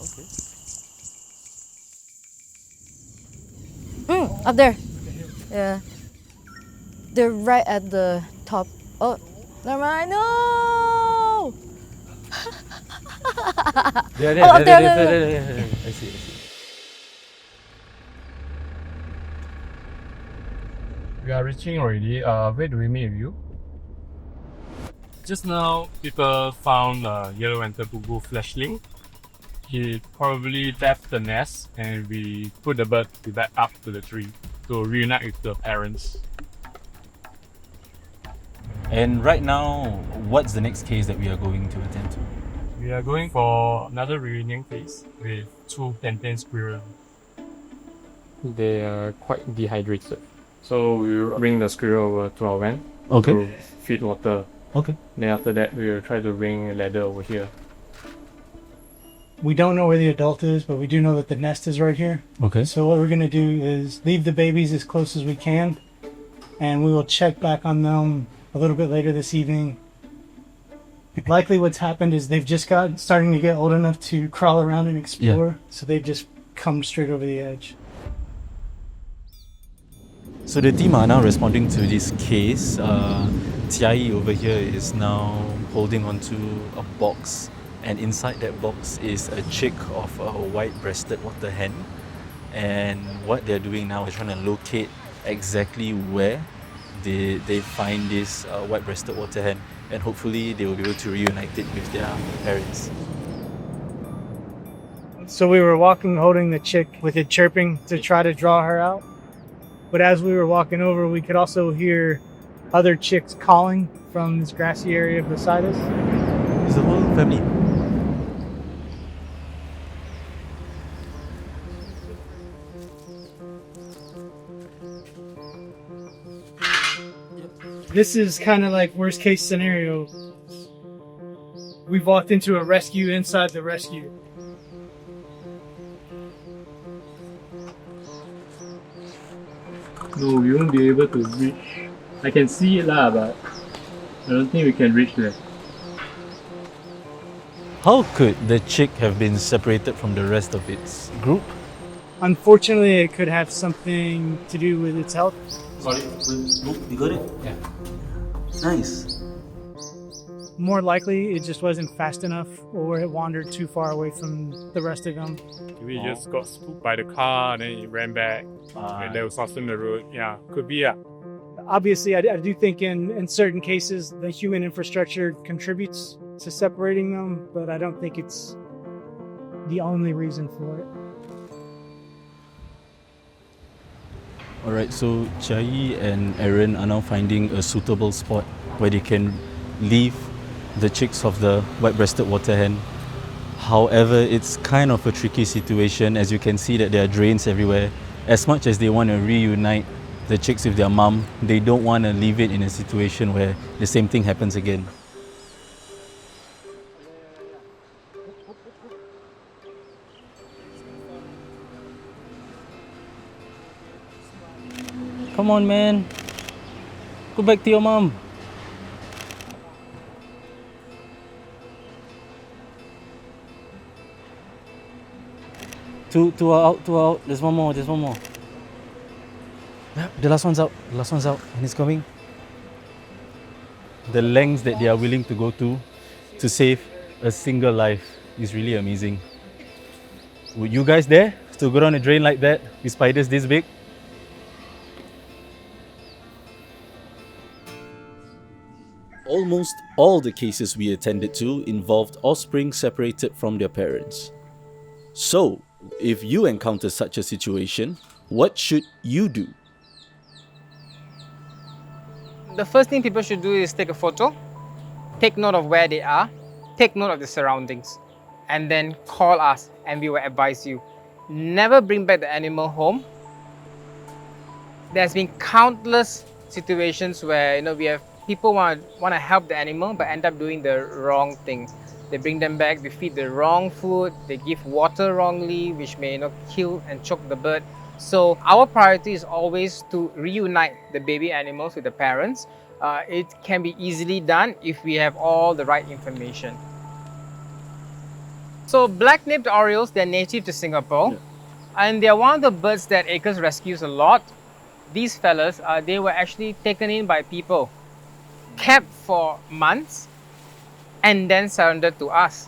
Okay. Up there. Yeah. They're right at the top. Oh, never mind. No! There, Oh, there, up there, there, there, there, there, there. there, there, there. I see, I see. We are reaching already. Where do we meet with you? Just now, people found a yellow-entered bulbul flashling. He probably left the nest, and we put the bird back up to the tree to reunite with the parents. And right now, what's the next case that we are going to attend to? We are going for another reunion phase with two plantain squirrels. They are quite dehydrated. So we will bring the squirrel over to our van to feed water. Okay. Then after that, we will try to bring a ladder over here. We don't know where the adult is, but we do know that the nest is right here. Okay. So what we're going to do is leave the babies as close as we can, and we will check back on them a little bit later this evening. Likely what's happened is they've just starting to get old enough to crawl around and explore, so they've just come straight over the edge. So the team are now responding to this case. Tiai over here is now holding onto a box, and inside that box is a chick of a white-breasted water hen. And what they're doing now is trying to locate exactly where they find this white-breasted water hen, and hopefully they will be able to reunite it with their parents. So we were walking, holding the chick with it chirping to try to draw her out. But as we were walking over, we could also hear other chicks calling from this grassy area beside us. It's the whole family. This is kind of like worst case scenario. We've walked into a rescue inside the rescue. No, we won't be able to reach. I can see it lah, but I don't think we can reach there. How could the chick have been separated from the rest of its group? Unfortunately, it could have something to do with its health. Got it? You got it? Yeah. Nice. More likely, it just wasn't fast enough, or it wandered too far away from the rest of them. We just got spooked by the car and then it ran back. And there was something in the road. Yeah, could be. Yeah. Obviously, I do think in certain cases, the human infrastructure contributes to separating them, but I don't think it's the only reason for it. Alright, so Chai and Aaron are now finding a suitable spot where they can leave the chicks of the white-breasted water hen. However, it's kind of a tricky situation, as you can see that there are drains everywhere. As much as they want to reunite the chicks with their mum, they don't want to leave it in a situation where the same thing happens again. Come on, man. Go back to your mum. Two are out, two are out. There's one more, there's one more. Yeah, the last one's out, and it's coming. The lengths that they are willing to go to save a single life is really amazing. Would you guys dare to go down a drain like that with spiders this big? Almost all the cases we attended to involved offspring separated from their parents. So, if you encounter such a situation, what should you do? The first thing people should do is take a photo, take note of where they are, take note of the surroundings, and then call us and we will advise you. Never bring back the animal home. There's been countless situations where we have people want to help the animal but end up doing the wrong thing. They bring them back, they feed the wrong food, they give water wrongly, which may kill and choke the bird. So our priority is always to reunite the baby animals with the parents. It can be easily done if we have all the right information. So black-nipped orioles, they're native to Singapore. Yeah. And they're one of the birds that Acres rescues a lot. These fellas, they were actually taken in by people, kept for months, and then surrendered to us.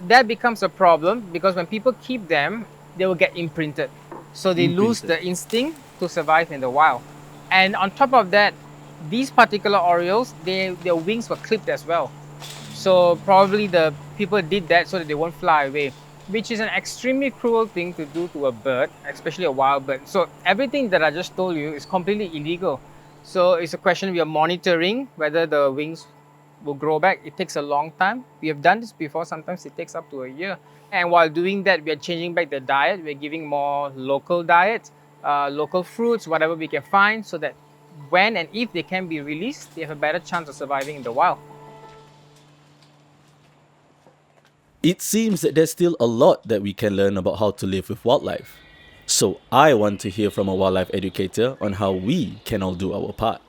That becomes a problem because when people keep them, they will get imprinted. So they lose the instinct to survive in the wild. And on top of that, these particular orioles, their wings were clipped as well. So probably the people did that so that they won't fly away, which is an extremely cruel thing to do to a bird, especially a wild bird. So everything that I just told you is completely illegal. So it's a question we are monitoring whether the wings will grow back. It takes a long time. We have done this before. Sometimes it takes up to a year. And while doing that, we are changing back the diet. We're giving more local diet, local fruits, whatever we can find, so that when and if they can be released, they have a better chance of surviving in the wild. It seems that there's still a lot that we can learn about how to live with wildlife. So I want to hear from a wildlife educator on how we can all do our part.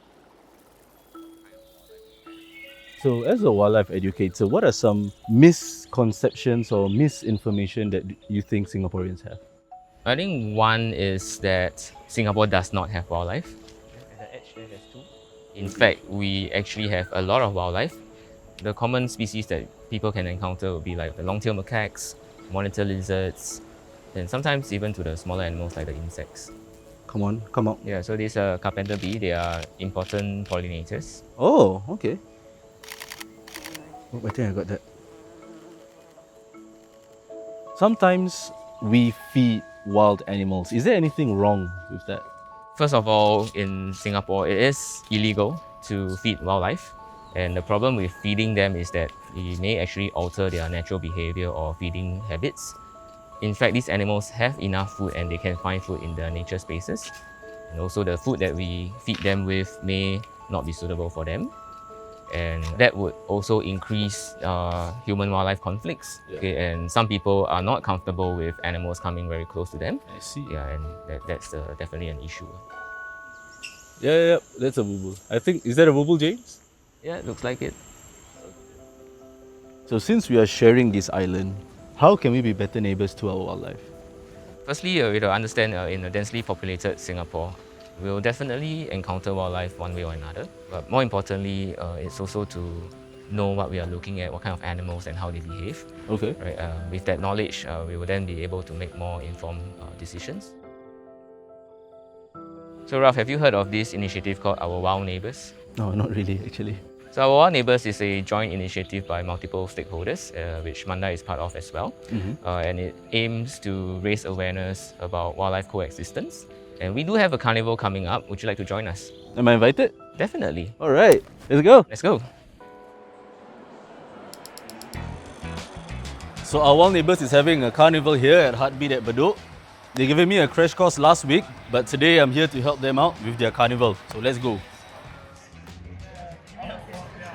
So, as a wildlife educator, what are some misconceptions or misinformation that you think Singaporeans have? I think one is that Singapore does not have wildlife. And the edge there has two. In fact, we actually have a lot of wildlife. The common species that people can encounter would be like the long-tailed macaques, monitor lizards, and sometimes even to the smaller animals like the insects. Come on, come out. Yeah, so these are carpenter bee. They are important pollinators. Oh, okay. Oh, I think I got that. Sometimes we feed wild animals. Is there anything wrong with that? First of all, in Singapore, it is illegal to feed wildlife. And the problem with feeding them is that it may actually alter their natural behavior or feeding habits. In fact, these animals have enough food and they can find food in their nature spaces. And also the food that we feed them with may not be suitable for them. And that would also increase human-wildlife conflicts. Yeah. Okay, and some people are not comfortable with animals coming very close to them. I see. Yeah, and that's definitely an issue. Yeah, that's a bulbul. I think, is that a bulbul, James? Yeah, it looks like it. So since we are sharing this island, how can we be better neighbours to our wildlife? Firstly, we have to understand in a densely populated Singapore, we'll definitely encounter wildlife one way or another. But more importantly, it's also to know what we are looking at, what kind of animals and how they behave. Okay. Right? With that knowledge, we will then be able to make more informed decisions. So Ralph, have you heard of this initiative called Our Wild Neighbours? No, not really, actually. So Our Wild Neighbours is a joint initiative by multiple stakeholders, which Manda is part of as well. And it aims to raise awareness about wildlife coexistence. And we do have a carnival coming up. Would you like to join us? Am I invited? Definitely. All right, let's go. Let's go. So our wild neighbours is having a carnival here at Heartbeat at Bedok. They gave me a crash course last week, but today I'm here to help them out with their carnival. So let's go.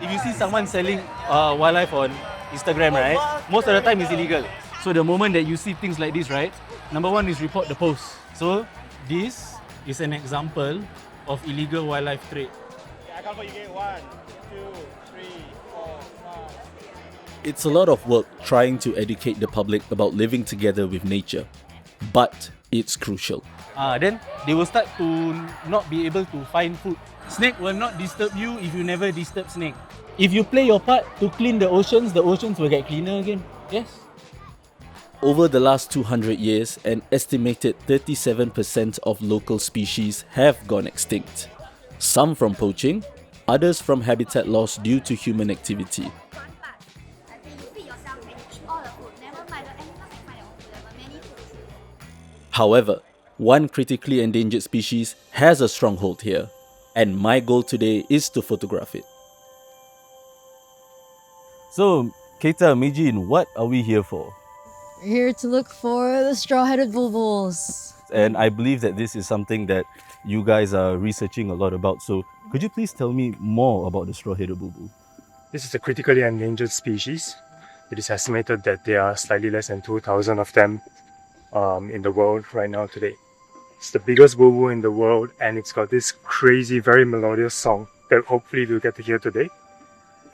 If you see someone selling wildlife on Instagram, right, most of the time it's illegal. So the moment that you see things like this, right, number one is report the post. So this is an example of illegal wildlife trade. I count for you again. 1, 2, 3, 4, 5. It's a lot of work trying to educate the public about living together with nature, but it's crucial. Then they will start to not be able to find food. Snake will not disturb you if you never disturb snake. If you play your part to clean the oceans will get cleaner again. Yes. Over the last 200 years, an estimated 37% of local species have gone extinct. Some from poaching, others from habitat loss due to human activity. One part, I think you feed yourself and you eat all the food. Never mind, the animals can find their own food. There are many foods. However, one critically endangered species has a stronghold here, and my goal today is to photograph it. So, Keita, Mijin, what are we here for? We're here to look for the straw-headed bulbuls. And I believe that this is something that you guys are researching a lot about. So, could you please tell me more about the straw-headed bulbul? This is a critically endangered species. It is estimated that there are slightly less than 2,000 of them in the world right now today. It's the biggest bulbul in the world, and it's got this crazy, very melodious song that hopefully we'll get to hear today.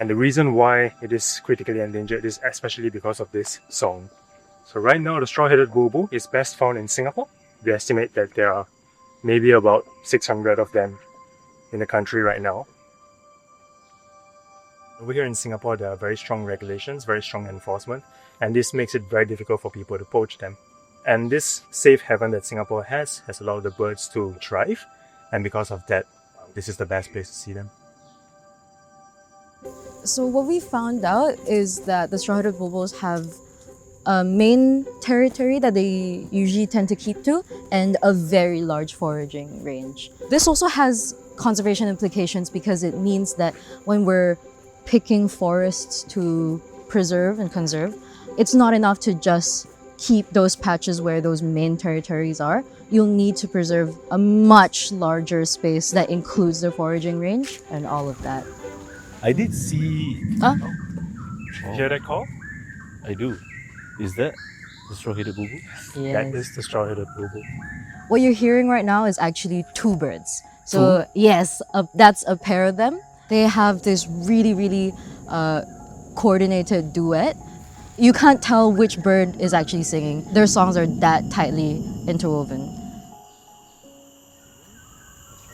And the reason why it is critically endangered is especially because of this song. So right now, the straw-headed bulbul is best found in Singapore. We estimate that there are maybe about 600 of them in the country right now. Over here in Singapore, there are very strong regulations, very strong enforcement, and this makes it very difficult for people to poach them. And this safe haven that Singapore has allowed the birds to thrive, and because of that, this is the best place to see them. So what we found out is that the straw-headed bulbuls have a main territory that they usually tend to keep to and a very large foraging range. This also has conservation implications because it means that when we're picking forests to preserve and conserve, it's not enough to just keep those patches where those main territories are. You'll need to preserve a much larger space that includes the foraging range and all of that. I did see. Huh? You hear that call? I do. Is that the straw-headed bulbul? That is the straw-headed bulbul. What you're hearing right now is actually two birds. So yes, that's a pair of them. They have this really coordinated duet. You can't tell which bird is actually singing. Their songs are that tightly interwoven.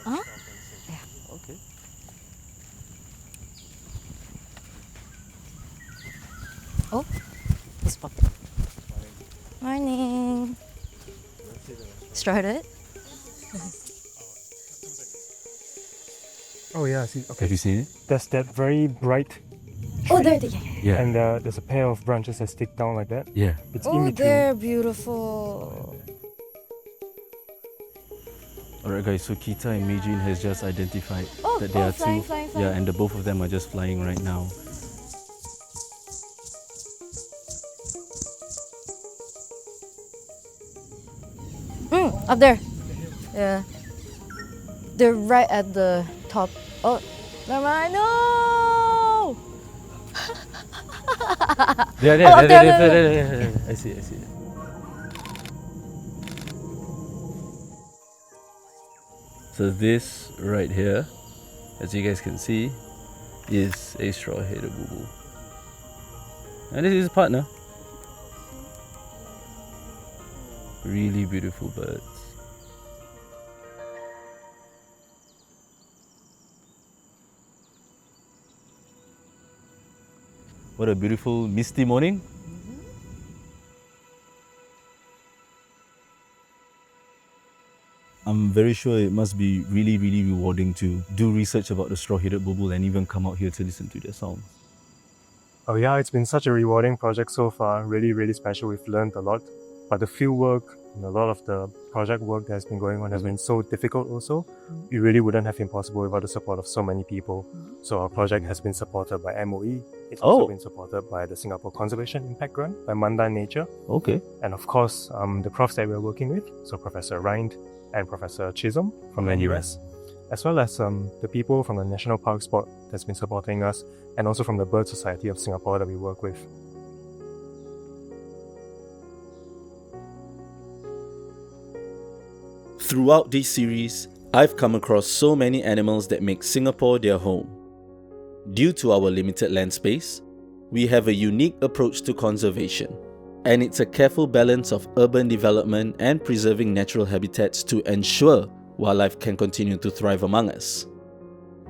Huh? Yeah. Okay. Oh, it's spotted. Morning. Straw-headed? Oh yeah, I see. Okay. Have you seen it? There's that very bright Oh, there, Yeah. and there's a pair of branches that stick down like that. Yeah. It's in Oh, between. they're beautiful. Alright guys, so Kita and Meijin has just identified that there are flying, two. flying. Yeah, and the both of them are just flying right now. Up there. Yeah. They're right at the top. Oh, never mind. No! There. Oh, there. I see. So this right here, as you guys can see, is a straw-headed bulbul. And this is his partner. Really beautiful birds. What a beautiful misty morning. I'm very sure it must be really rewarding to do research about the straw-headed bulbul and even come out here to listen to their songs. Oh yeah, it's been such a rewarding project so far. Really special. We've learned a lot. But the field work and a lot of the project work that has been going on has been so difficult also. It really wouldn't have been possible without the support of so many people. So our project has been supported by MOE. It's also been supported by the Singapore Conservation Impact Grant, by Mandai Nature. Okay. And of course, the profs that we're working with, so Professor Rind and Professor Chisholm from the US, as well as the people from the National Parks Board that's been supporting us, and also from the Bird Society of Singapore that we work with. Throughout this series, I've come across so many animals that make Singapore their home. Due to our limited land space, we have a unique approach to conservation, and it's a careful balance of urban development and preserving natural habitats to ensure wildlife can continue to thrive among us.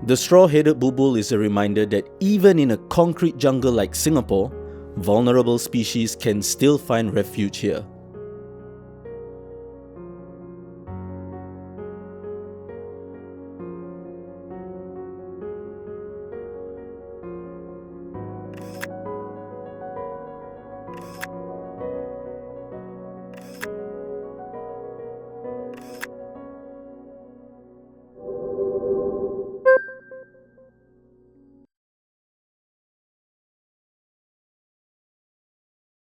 The straw-headed bulbul is a reminder that even in a concrete jungle like Singapore, vulnerable species can still find refuge here.